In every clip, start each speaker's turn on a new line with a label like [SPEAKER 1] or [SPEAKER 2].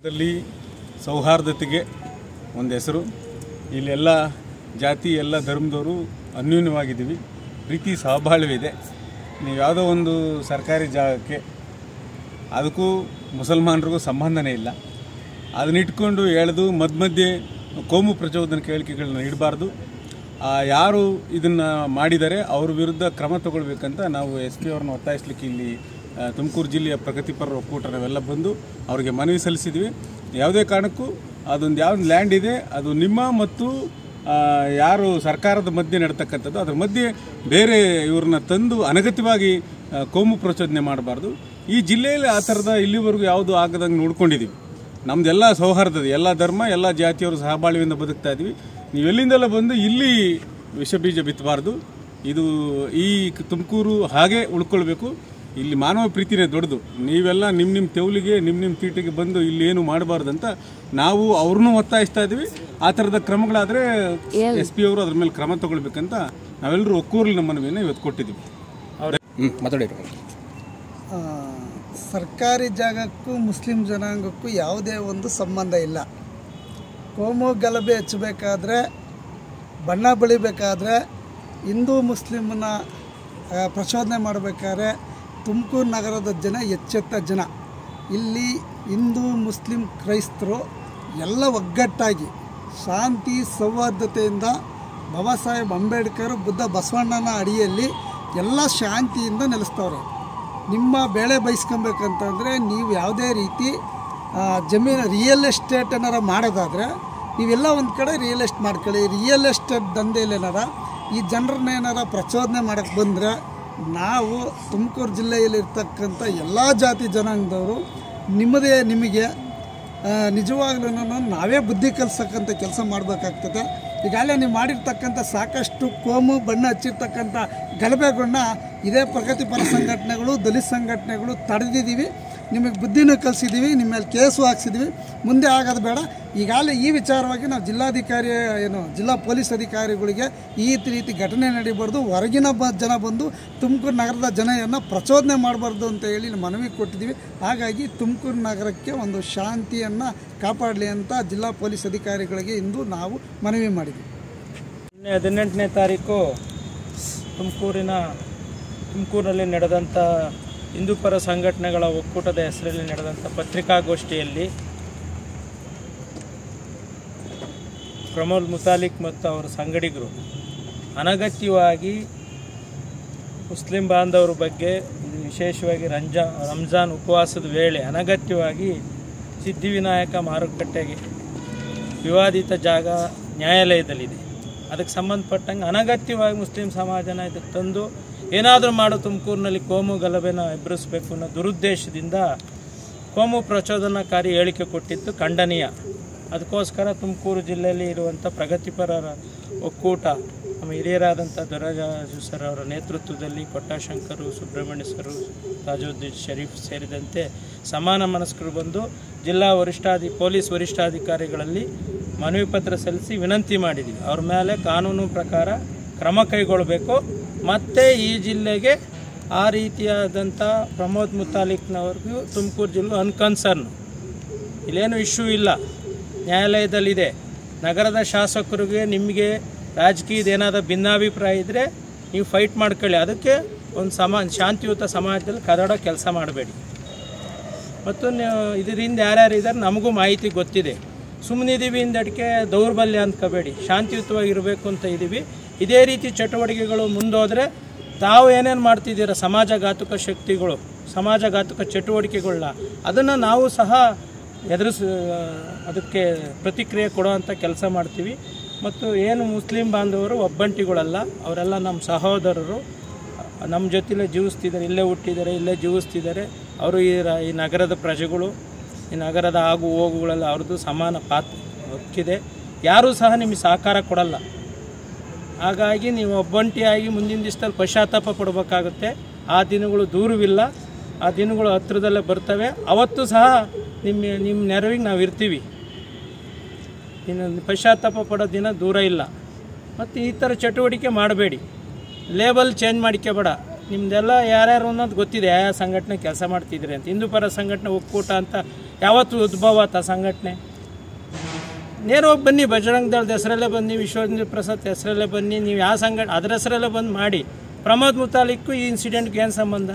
[SPEAKER 1] ದಲ್ಲಿ ಸೌಹಾರ್ದತೆಗೆ ಒಂದು ಹೆಸರು. ಇಲ್ಲೆಲ್ಲ ಜಾತಿ ಎಲ್ಲ ಧರ್ಮದವರು ಅನ್ಯೂನ್ಯವಾಗಿದ್ದೀವಿ, ಪ್ರೀತಿ ಸಹಬಾಳ್ವಿದೆ. ನೀವು ಯಾವುದೋ ಒಂದು ಸರ್ಕಾರಿ ಜಾಗಕ್ಕೆ ಅದಕ್ಕೂ ಮುಸಲ್ಮಾನರಿಗೂ ಸಂಬಂಧನೇ ಇಲ್ಲ. ಅದನ್ನಿಟ್ಕೊಂಡು ಎಳೆದು ಮಧ್ಯೆ ಕೋಮು ಪ್ರಚೋದನೆ ಹೇಳಿಕೆಗಳನ್ನ ಇಡಬಾರ್ದು. ಯಾರು ಇದನ್ನು ಮಾಡಿದರೆ ಅವ್ರ ವಿರುದ್ಧ ಕ್ರಮ ತಗೊಳ್ಬೇಕಂತ ನಾವು SP ಅವ್ರನ್ನ ಒತ್ತಾಯಿಸ್ಲಿಕ್ಕೆ ಇಲ್ಲಿ ತುಮಕೂರು ಜಿಲ್ಲೆಯ ಪ್ರಗತಿಪರ ಒಕ್ಕೂಟ ನಾವೆಲ್ಲ ಬಂದು ಅವರಿಗೆ ಮನವಿ ಸಲ್ಲಿಸಿದ್ವಿ. ಯಾವುದೇ ಕಾರಣಕ್ಕೂ ಅದೊಂದು ಯಾವ್ದು ಲ್ಯಾಂಡ್ ಇದೆ ಅದು ನಿಮ್ಮ ಮತ್ತು ಯಾರು ಸರ್ಕಾರದ ಮಧ್ಯೆ ನಡ್ತಕ್ಕಂಥದ್ದು, ಅದರ ಮಧ್ಯೆ ಬೇರೆ ಇವ್ರನ್ನ ತಂದು ಅನಗತ್ಯವಾಗಿ ಕೋಮು ಪ್ರಚೋದನೆ ಮಾಡಬಾರ್ದು. ಈ ಜಿಲ್ಲೆಯಲ್ಲಿ ಆ ಥರದ ಇಲ್ಲಿವರೆಗೂ ಯಾವುದು ಆಗದಂಗೆ ನೋಡ್ಕೊಂಡಿದ್ದೀವಿ. ನಮ್ಮದೆಲ್ಲ ಸೌಹಾರ್ದತೆ, ಎಲ್ಲ ಧರ್ಮ ಎಲ್ಲ ಜಾತಿಯವರು ಸಹಬಾಳ್ವೆಯಿಂದ ಬದುಕ್ತಾ ಇದ್ವಿ. ನೀವೆಲ್ಲಿಂದೆಲ್ಲ ಬಂದು ಇಲ್ಲಿ ವಿಷಬೀಜ ಬಿತ್ತಬಾರ್ದು. ಇದು ಈ ತುಮಕೂರು ಹಾಗೆ ಉಳ್ಕೊಳ್ಬೇಕು. ಇಲ್ಲಿ ಮಾನವ ಪ್ರೀತಿನೇ ದೊಡ್ಡದು. ನೀವೆಲ್ಲ ನಿಮ್ಮ ತೆವಲಿಗೆ ನಿಮ್ಮ ತೀಟಿಗೆ ಬಂದು ಇಲ್ಲಿ ಏನು ಮಾಡಬಾರ್ದಂತ ನಾವು ಅವ್ರನ್ನೂ ಒತ್ತಾಯಿಸ್ತಾ ಇದ್ದೀವಿ. ಆ ಥರದ ಕ್ರಮಗಳಾದರೆ SP ಅವರು ಅದ್ರ ಮೇಲೆ ಕ್ರಮ ತಗೊಳ್ಬೇಕಂತ ನಾವೆಲ್ಲರೂ ಒಕ್ಕೂರಿನ ಮನವಿಯನ್ನು ಇವತ್ತು ಕೊಟ್ಟಿದ್ದೀವಿ.
[SPEAKER 2] ಸರ್ಕಾರಿ ಜಾಗಕ್ಕೂ ಮುಸ್ಲಿಂ ಜನಾಂಗಕ್ಕೂ ಯಾವುದೇ ಒಂದು ಸಂಬಂಧ ಇಲ್ಲ. ಕೋಮು ಗಲಭೆ ಹಚ್ಚಬೇಕಾದ್ರೆ, ಬಣ್ಣ ಬಳಿಬೇಕಾದ್ರೆ, ಹಿಂದೂ ಮುಸ್ಲಿಮನ್ನ ಪ್ರಚೋದನೆ ಮಾಡಬೇಕಾದ್ರೆ ತುಮಕೂರು ನಗರದ ಜನ ಎಚ್ಚೆತ್ತ ಜನ. ಇಲ್ಲಿ ಹಿಂದೂ ಮುಸ್ಲಿಂ ಕ್ರೈಸ್ತರು ಎಲ್ಲ ಒಗ್ಗಟ್ಟಾಗಿ ಶಾಂತಿ ಸೌಹಾರ್ದತೆಯಿಂದ ಬಾಬಾ ಸಾಹೇಬ್ ಅಂಬೇಡ್ಕರ್ ಬುದ್ಧ ಬಸವಣ್ಣನ ಅಡಿಯಲ್ಲಿ ಎಲ್ಲ ಶಾಂತಿಯಿಂದ ನೆಲೆಸ್ತವ್ರೆ. ನಿಮ್ಮ ಬೆಳೆ ಬಯಸ್ಕೊಬೇಕಂತಂದರೆ ನೀವು ಯಾವುದೇ ರೀತಿ ಜಮೀನು ರಿಯಲ್ ಎಸ್ಟೇಟ್ ಏನಾರ ಮಾಡೋದಾದರೆ ನೀವೆಲ್ಲ ಒಂದು ಕಡೆ ರಿಯಲ್ ಎಸ್ಟೇಟ್ ಮಾಡ್ಕೊಳ್ಳಿ. ರಿಯಲ್ ಎಸ್ಟೇಟ್ ದಂಧೆಯಲ್ಲಿ ಏನಾರ ಈ ಜನರನ್ನ ಏನಾರ ಪ್ರಚೋದನೆ ಮಾಡೋಕ್ಕೆ ಬಂದರೆ ನಾವು ತುಮಕೂರು ಜಿಲ್ಲೆಯಲ್ಲಿರ್ತಕ್ಕಂಥ ಎಲ್ಲ ಜಾತಿ ಜನಾಂಗದವರು ನಿಮಗೆ ನಿಜವಾಗ್ಲೂ ನಾವೇ ಬುದ್ಧಿ ಕಲಿಸಕ್ಕಂಥ ಕೆಲಸ ಮಾಡಬೇಕಾಗ್ತದೆ. ಈಗಾಗಲೇ ನೀವು ಮಾಡಿರ್ತಕ್ಕಂಥ ಸಾಕಷ್ಟು ಕೋಮು ಬಣ್ಣ ಹಚ್ಚಿರ್ತಕ್ಕಂಥ ಗಲಭೆಗಳನ್ನ ಇದೇ ಪ್ರಗತಿಪರ ಸಂಘಟನೆಗಳು, ದಲಿತ ಸಂಘಟನೆಗಳು ತಡೆದಿದ್ದೀವಿ. ನಿಮಗೆ ಬುದ್ಧಿನೂ ಕಲಿಸಿದ್ದೀವಿ, ನಿಮ್ಮ ಮೇಲೆ ಕೇಸು ಹಾಕ್ಸಿದ್ದೀವಿ. ಮುಂದೆ ಆಗೋದು ಬೇಡ. ಈಗಾಗಲೇ ಈ ವಿಚಾರವಾಗಿ ನಾವು ಜಿಲ್ಲಾ ಪೊಲೀಸ್ ಅಧಿಕಾರಿಗಳಿಗೆ ಈ ರೀತಿ ಘಟನೆ ನಡೀಬಾರ್ದು, ಹೊರಗಿನ ಜನ ಬಂದು ತುಮಕೂರು ನಗರದ ಜನವನ್ನು ಪ್ರಚೋದನೆ ಮಾಡಬಾರ್ದು ಅಂತ ಹೇಳಿ ಮನವಿ ಕೊಟ್ಟಿದ್ದೀವಿ. ಹಾಗಾಗಿ ತುಮಕೂರು ನಗರಕ್ಕೆ ಒಂದು ಶಾಂತಿಯನ್ನು ಕಾಪಾಡಲಿ ಅಂತ ಜಿಲ್ಲಾ ಪೊಲೀಸ್ ಅಧಿಕಾರಿಗಳಿಗೆ ಇಂದು ನಾವು ಮನವಿ ಮಾಡಿದ್ವಿ.
[SPEAKER 3] 18ನೇ ತಾರೀಕು ತುಮಕೂರಿನಲ್ಲಿ ನಡೆದಂಥ ಹಿಂದೂಪರ ಸಂಘಟನೆಗಳ ಒಕ್ಕೂಟದ ಹೆಸರಲ್ಲಿ ನಡೆದಂಥ ಪತ್ರಿಕಾಗೋಷ್ಠಿಯಲ್ಲಿ ಪ್ರಮೋದ್ ಮುತಾಲಿಕ್ ಮತ್ತು ಅವರ ಸಂಗಡಿಗರು ಅನಗತ್ಯವಾಗಿ ಮುಸ್ಲಿಂ ಬಾಂಧವರ ಬಗ್ಗೆ, ವಿಶೇಷವಾಗಿ ರಂಜಾನ್ ಉಪವಾಸದ ವೇಳೆ ಅನಗತ್ಯವಾಗಿ ಸಿದ್ಧಿವಿನಾಯಕ ಮಾರುಕಟ್ಟೆಗೆ ವಿವಾದಿತ ಜಾಗ ನ್ಯಾಯಾಲಯದಲ್ಲಿದೆ, ಅದಕ್ಕೆ ಸಂಬಂಧಪಟ್ಟಂಗೆ ಅನಗತ್ಯವಾಗಿ ಮುಸ್ಲಿಂ ಸಮಾಜನ ಇದಕ್ಕೆ ತಂದು ಏನಾದರೂ ಮಾಡೋ ತುಮಕೂರಿನಲ್ಲಿ ಕೋಮು ಗಲಭೆನ ಎಬ್ಬರಿಸಬೇಕು ಅನ್ನೋ ದುರುದ್ದೇಶದಿಂದ ಕೋಮು ಪ್ರಚೋದನಾಕಾರಿ ಹೇಳಿಕೆ ಕೊಟ್ಟಿದ್ದು ಖಂಡನೀಯ. ಅದಕ್ಕೋಸ್ಕರ ತುಮಕೂರು ಜಿಲ್ಲೆಯಲ್ಲಿ ಇರುವಂಥ ಪ್ರಗತಿಪರರ ಒಕ್ಕೂಟ ನಮ್ಮ ಹಿರಿಯರಾದಂಥ ದೊರರಾಜು ಸರ್ ಅವರ ನೇತೃತ್ವದಲ್ಲಿ ಕೊಟ್ಟಾಶಂಕರು, ಸುಬ್ರಹ್ಮಣ್ಯ ಸರು, ತಾಜುದ್ದೀನ್ ಶರೀಫ್ ಸೇರಿದಂತೆ ಸಮಾನ ಮನಸ್ಕರು ಬಂದು ಜಿಲ್ಲಾ ಪೊಲೀಸ್ ವರಿಷ್ಠಾಧಿಕಾರಿಗಳಲ್ಲಿ ಮನವಿ ಪತ್ರ ಸಲ್ಲಿಸಿ ವಿನಂತಿ ಮಾಡಿದ್ದೀವಿ. ಅವ್ರ ಮೇಲೆ ಕಾನೂನು ಪ್ರಕಾರ ಕ್ರಮ ಕೈಗೊಳ್ಳಬೇಕು. ಮತ್ತು ಈ ಜಿಲ್ಲೆಗೆ ಆ ರೀತಿಯಾದಂಥ ಪ್ರಮೋದ್ ಮುತಾಲಿಕ್ನವ್ರಿಗೂ ತುಮಕೂರು ಜಿಲ್ಲೆ ಅನ್ಕನ್ಸರ್ನ್, ಇಲ್ಲೇನು ಇಶ್ಯೂ ಇಲ್ಲ, ನ್ಯಾಯಾಲಯದಲ್ಲಿದೆ. ನಗರದ ಶಾಸಕರಿಗೆ ನಿಮಗೆ ರಾಜಕೀಯದ ಭಿನ್ನಾಭಿಪ್ರಾಯ ಇದ್ದರೆ ನೀವು ಫೈಟ್ ಮಾಡ್ಕೊಳ್ಳಿ, ಅದಕ್ಕೆ ಒಂದು ಶಾಂತಿಯುತ ಸಮಾಜದಲ್ಲಿ ಕದಡೋ ಕೆಲಸ ಮಾಡಬೇಡಿ. ಮತ್ತು ಇದರಿಂದ ಯಾರ್ಯಾರು ಇದ್ದಾರೆ ನಮಗೂ ಮಾಹಿತಿ ಗೊತ್ತಿದೆ. ಸುಮ್ಮನಿದ್ದೀವಿ ಇಂದಕ್ಕೆ ದೌರ್ಬಲ್ಯ ಅಂದ್ಕೋಬೇಡಿ, ಶಾಂತಿಯುತವಾಗಿರಬೇಕು ಅಂತ ಇದ್ದೀವಿ. ಇದೇ ರೀತಿ ಚಟುವಟಿಕೆಗಳು ಮುಂದೋದರೆ ತಾವು ಏನೇನು ಮಾಡ್ತಿದ್ದೀರ ಸಮಾಜಘಾತುಕ ಶಕ್ತಿಗಳು, ಸಮಾಜಘಾತುಕ ಚಟುವಟಿಕೆಗಳನ್ನ ಅದನ್ನು ನಾವು ಸಹ ಅದಕ್ಕೆ ಪ್ರತಿಕ್ರಿಯೆ ಕೊಡೋವಂಥ ಕೆಲಸ ಮಾಡ್ತೀವಿ. ಮತ್ತು ಏನು ಮುಸ್ಲಿಂ ಬಾಂಧವರು ಒಬ್ಬಂಟಿಗಳಲ್ಲ, ಅವರೆಲ್ಲ ನಮ್ಮ ಸಹೋದರರು, ನಮ್ಮ ಜೊತೆಲೇ ಜೀವಿಸ್ತಿದ್ದಾರೆ, ಇಲ್ಲೇ ಹುಟ್ಟಿದ್ದಾರೆ, ಇಲ್ಲೇ ಜೀವಿಸ್ತಿದ್ದಾರೆ. ಅವರು ಈ ನಗರದ ಪ್ರಜೆಗಳು, ಈ ನಗರದ ಆಗು ಹೋಗುಗಳೆಲ್ಲ ಅವ್ರದ್ದು ಸಮಾನ ಪಾತ್ರ ಹಕ್ಕಿದೆ. ಯಾರೂ ಸಹ ನಿಮಗೆ ಸಹಕಾರ ಕೊಡಲ್ಲ. ಹಾಗಾಗಿ ನೀವು ಒಬ್ಬಂಟಿಯಾಗಿ ಮುಂದಿನ ದಿವಸದಲ್ಲಿ ಪಶ್ಚಾತ್ತಾಪ ಪಡಬೇಕಾಗುತ್ತೆ. ಆ ದಿನಗಳು ದೂರವಿಲ್ಲ, ಆ ದಿನಗಳು ಹತ್ತಿರದಲ್ಲೇ ಬರ್ತವೆ. ಅವತ್ತು ಸಹ ನಿಮ್ಮ ನೆರವಿಗೆ ನಾವು ಇರ್ತೀವಿ. ಇನ್ನು ಪಶ್ಚಾತ್ತಾಪ ಪಡೋ ದಿನ ದೂರ ಇಲ್ಲ. ಮತ್ತು ಈ ಥರ ಚಟುವಟಿಕೆ ಮಾಡಬೇಡಿ, ಲೇಬಲ್ ಚೇಂಜ್ ಮಾಡ್ಕೋಬೇಡ. ನಿಮ್ಮದೆಲ್ಲ ಯಾರ್ಯಾರು ಅನ್ನೋದು ಗೊತ್ತಿದೆ, ಯಾವ ಸಂಘಟನೆ ಕೆಲಸ ಮಾಡ್ತಿದ್ರಿ ಅಂತ. ಹಿಂದೂಪರ ಸಂಘಟನೆ ಒಕ್ಕೂಟ ಅಂತ ಯಾವತ್ತು ಉದ್ಭವ ಆತ ಸಂಘಟನೆ? ನೇರವಾಗಿ ಬನ್ನಿ, ಬಜರಂಗ ದಳದ ಹೆಸರಲ್ಲೇ ಬನ್ನಿ, ವಿಶ್ವ ಹಿಂದೂ ಪ್ರಸಾದ್ ಹೆಸರಲ್ಲೇ ಬನ್ನಿ, ನೀವು ಯಾವ ಅದರ ಹೆಸರಲ್ಲೇ ಬಂದು ಮಾಡಿ. ಪ್ರಮೋದ್ ಮುತಾಲಿಕ್ಕು ಈ ಇನ್ಸಿಡೆಂಟ್ಗೆ ಏನು ಸಂಬಂಧ?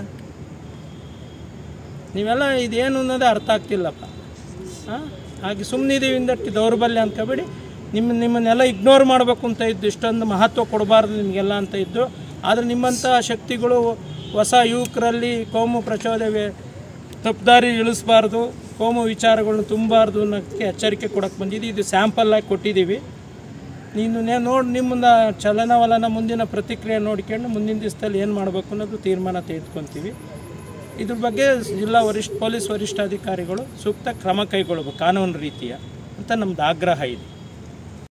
[SPEAKER 3] ನೀವೆಲ್ಲ ಇದೇನು ಅನ್ನೋದೇ ಅರ್ಥ ಆಗ್ತಿಲ್ಲಪ್ಪ. ಹಾಗೆ ಸುಮ್ಮನಿದ್ದೀವಿ ಇಂದಟ್ಟು ದೌರ್ಬಲ್ಯ ಅಂದ್ಕೋಬೇಡಿ. ನಿಮ್ಮನ್ನೆಲ್ಲ ಇಗ್ನೋರ್ ಮಾಡಬೇಕು ಅಂತ ಇದ್ದು, ಇಷ್ಟೊಂದು ಮಹತ್ವ ಕೊಡಬಾರ್ದು ನಿಮಗೆಲ್ಲ ಅಂತ ಇದ್ದು. ಆದರೆ ನಿಮ್ಮಂಥ ಶಕ್ತಿಗಳು ಹೊಸ ಯುವಕರಲ್ಲಿ ಕೋಮು ಪ್ರಚೋದನೆ ತಪ್ಪುದಾರಿ ಇಳಿಸಬಾರ್ದು, ಕೋಮು ವಿಚಾರಗಳನ್ನ ತುಂಬಾರ್ದು ಅನ್ನೋದಕ್ಕೆ ಎಚ್ಚರಿಕೆ ಕೊಡೋಕ್ಕೆ ಬಂದಿದ್ದು. ಇದು ಸ್ಯಾಂಪಲ್ಲಾಗಿ ಕೊಟ್ಟಿದ್ದೀವಿ. ನೋಡಿ ನಿಮ್ಮನ್ನ ಚಲನವಲನ ಮುಂದಿನ ಪ್ರತಿಕ್ರಿಯೆ ನೋಡ್ಕೊಂಡು ಮುಂದಿನ ದಿವಸದಲ್ಲಿ ಏನು ಮಾಡಬೇಕು ಅನ್ನೋದು ತೀರ್ಮಾನ ತೆಗೆದುಕೊತೀವಿ. ಇದ್ರ ಬಗ್ಗೆ ಜಿಲ್ಲಾ ಪೊಲೀಸ್ ವರಿಷ್ಠಾಧಿಕಾರಿಗಳು ಸೂಕ್ತ ಕ್ರಮ ಕೈಗೊಳ್ಳಬೇಕು ಕಾನೂನು ರೀತಿಯ ಅಂತ ನಮ್ಮದು ಆಗ್ರಹ ಇದೆ.